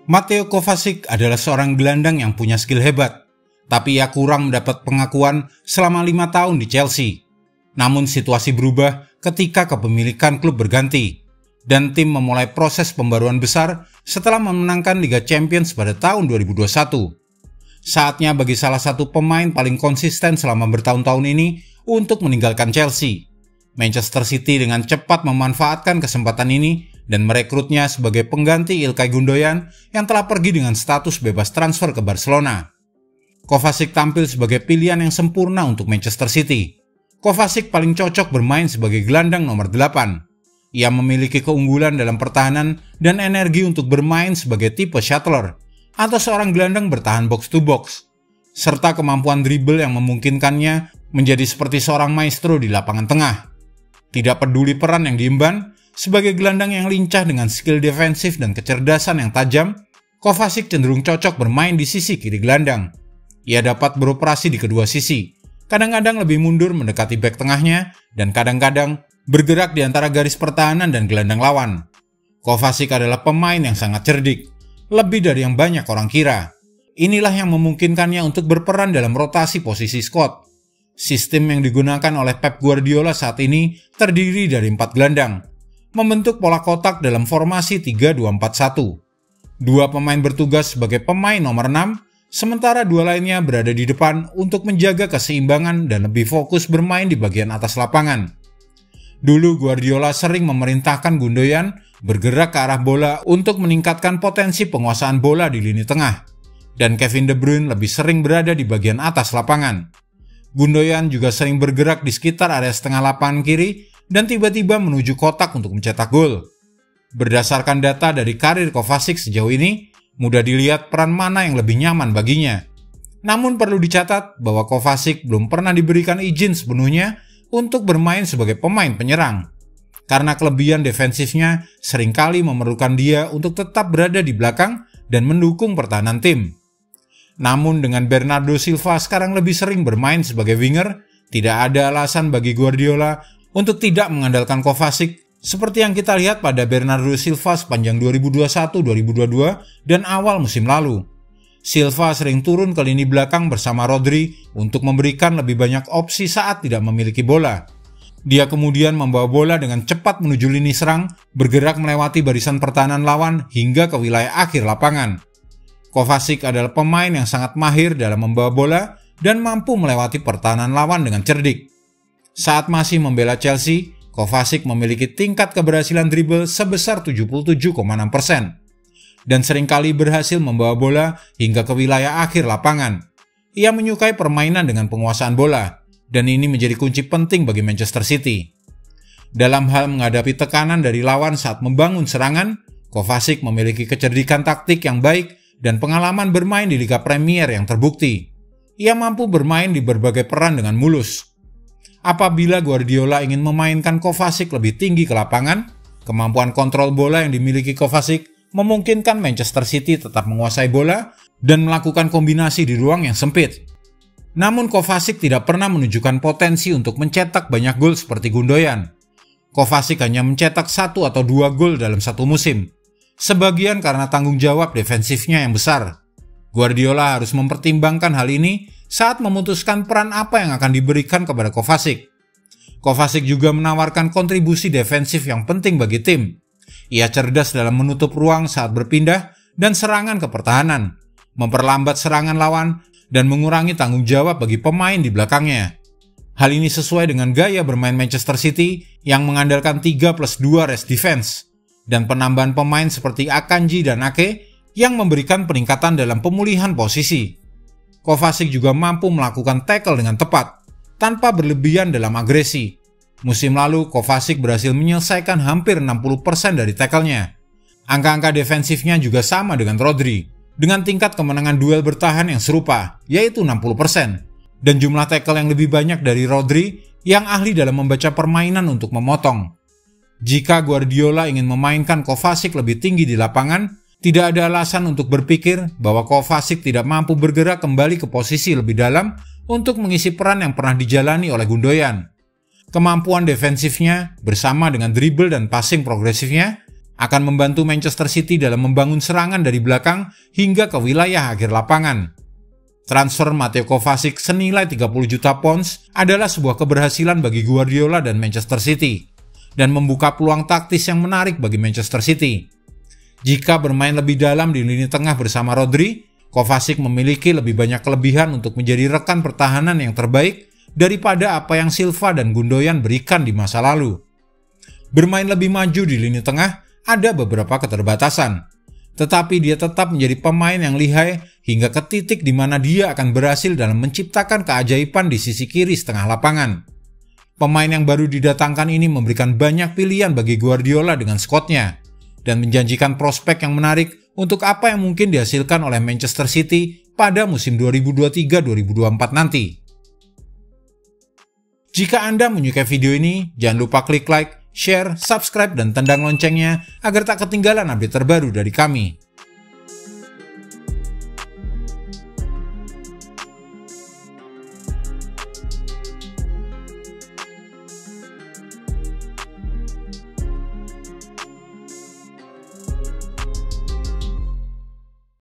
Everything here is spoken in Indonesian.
Mateo Kovacic adalah seorang gelandang yang punya skill hebat, tapi ia kurang mendapat pengakuan selama 5 tahun di Chelsea. Namun situasi berubah ketika kepemilikan klub berganti, dan tim memulai proses pembaruan besar setelah memenangkan Liga Champions pada tahun 2021. Saatnya bagi salah satu pemain paling konsisten selama bertahun-tahun ini untuk meninggalkan Chelsea. Manchester City dengan cepat memanfaatkan kesempatan ini dan merekrutnya sebagai pengganti Ilkay Gundogan yang telah pergi dengan status bebas transfer ke Barcelona. Kovacic tampil sebagai pilihan yang sempurna untuk Manchester City. Kovacic paling cocok bermain sebagai gelandang nomor 8. Ia memiliki keunggulan dalam pertahanan dan energi untuk bermain sebagai tipe shuttler atau seorang gelandang bertahan box to box, serta kemampuan dribble yang memungkinkannya menjadi seperti seorang maestro di lapangan tengah. Tidak peduli peran yang diemban, sebagai gelandang yang lincah dengan skill defensif dan kecerdasan yang tajam, Kovacic cenderung cocok bermain di sisi kiri gelandang. Ia dapat beroperasi di kedua sisi, kadang-kadang lebih mundur mendekati bek tengahnya, dan kadang-kadang bergerak di antara garis pertahanan dan gelandang lawan. Kovacic adalah pemain yang sangat cerdik, lebih dari yang banyak orang kira. Inilah yang memungkinkannya untuk berperan dalam rotasi posisi squad. Sistem yang digunakan oleh Pep Guardiola saat ini terdiri dari 4 gelandang, membentuk pola kotak dalam formasi 3-2-4-1. 2 pemain bertugas sebagai pemain nomor 6, sementara 2 lainnya berada di depan untuk menjaga keseimbangan dan lebih fokus bermain di bagian atas lapangan. Dulu Guardiola sering memerintahkan Gundogan bergerak ke arah bola untuk meningkatkan potensi penguasaan bola di lini tengah, dan Kevin De Bruyne lebih sering berada di bagian atas lapangan. Gundogan juga sering bergerak di sekitar area setengah lapangan kiri dan tiba-tiba menuju kotak untuk mencetak gol. Berdasarkan data dari karir Kovacic sejauh ini, mudah dilihat peran mana yang lebih nyaman baginya. Namun perlu dicatat bahwa Kovacic belum pernah diberikan izin sepenuhnya untuk bermain sebagai pemain penyerang, karena kelebihan defensifnya seringkali memerlukan dia untuk tetap berada di belakang dan mendukung pertahanan tim. Namun dengan Bernardo Silva sekarang lebih sering bermain sebagai winger, tidak ada alasan bagi Guardiola untuk tidak mengandalkan Kovacic seperti yang kita lihat pada Bernardo Silva sepanjang 2021-2022 dan awal musim lalu. Silva sering turun ke lini belakang bersama Rodri untuk memberikan lebih banyak opsi saat tidak memiliki bola. Dia kemudian membawa bola dengan cepat menuju lini serang, bergerak melewati barisan pertahanan lawan hingga ke wilayah akhir lapangan. Kovacic adalah pemain yang sangat mahir dalam membawa bola dan mampu melewati pertahanan lawan dengan cerdik. Saat masih membela Chelsea, Kovacic memiliki tingkat keberhasilan dribble sebesar 77,6% dan seringkali berhasil membawa bola hingga ke wilayah akhir lapangan. Ia menyukai permainan dengan penguasaan bola, dan ini menjadi kunci penting bagi Manchester City. Dalam hal menghadapi tekanan dari lawan saat membangun serangan, Kovacic memiliki kecerdikan taktik yang baik dan pengalaman bermain di Liga Premier yang terbukti. Ia mampu bermain di berbagai peran dengan mulus. Apabila Guardiola ingin memainkan Kovacic lebih tinggi ke lapangan, kemampuan kontrol bola yang dimiliki Kovacic memungkinkan Manchester City tetap menguasai bola dan melakukan kombinasi di ruang yang sempit. Namun Kovacic tidak pernah menunjukkan potensi untuk mencetak banyak gol seperti Gundogan. Kovacic hanya mencetak 1 atau 2 gol dalam satu musim, sebagian karena tanggung jawab defensifnya yang besar. Guardiola harus mempertimbangkan hal ini saat memutuskan peran apa yang akan diberikan kepada Kovacic. Kovacic juga menawarkan kontribusi defensif yang penting bagi tim. Ia cerdas dalam menutup ruang saat berpindah dan serangan ke pertahanan, memperlambat serangan lawan, dan mengurangi tanggung jawab bagi pemain di belakangnya. Hal ini sesuai dengan gaya bermain Manchester City yang mengandalkan 3+2 rest defense, dan penambahan pemain seperti Akanji dan Ake yang memberikan peningkatan dalam pemulihan posisi. Kovacic juga mampu melakukan tackle dengan tepat, tanpa berlebihan dalam agresi. Musim lalu, Kovacic berhasil menyelesaikan hampir 60% dari tackle-nya. Angka-angka defensifnya juga sama dengan Rodri, dengan tingkat kemenangan duel bertahan yang serupa, yaitu 60%, dan jumlah tackle yang lebih banyak dari Rodri yang ahli dalam membaca permainan untuk memotong. Jika Guardiola ingin memainkan Kovacic lebih tinggi di lapangan, tidak ada alasan untuk berpikir bahwa Kovacic tidak mampu bergerak kembali ke posisi lebih dalam untuk mengisi peran yang pernah dijalani oleh Gundogan. Kemampuan defensifnya bersama dengan dribble dan passing progresifnya akan membantu Manchester City dalam membangun serangan dari belakang hingga ke wilayah akhir lapangan. Transfer Mateo Kovacic senilai 30 juta pounds adalah sebuah keberhasilan bagi Guardiola dan Manchester City, dan membuka peluang taktis yang menarik bagi Manchester City. Jika bermain lebih dalam di lini tengah bersama Rodri, Kovacic memiliki lebih banyak kelebihan untuk menjadi rekan pertahanan yang terbaik daripada apa yang Silva dan Gundogan berikan di masa lalu. Bermain lebih maju di lini tengah ada beberapa keterbatasan, tetapi dia tetap menjadi pemain yang lihai hingga ke titik di mana dia akan berhasil dalam menciptakan keajaiban di sisi kiri setengah lapangan. Pemain yang baru didatangkan ini memberikan banyak pilihan bagi Guardiola dengan skuadnya, dan menjanjikan prospek yang menarik untuk apa yang mungkin dihasilkan oleh Manchester City pada musim 2023-2024 nanti. Jika Anda menyukai video ini, jangan lupa klik like, share, subscribe, dan tendang loncengnya agar tak ketinggalan update terbaru dari kami.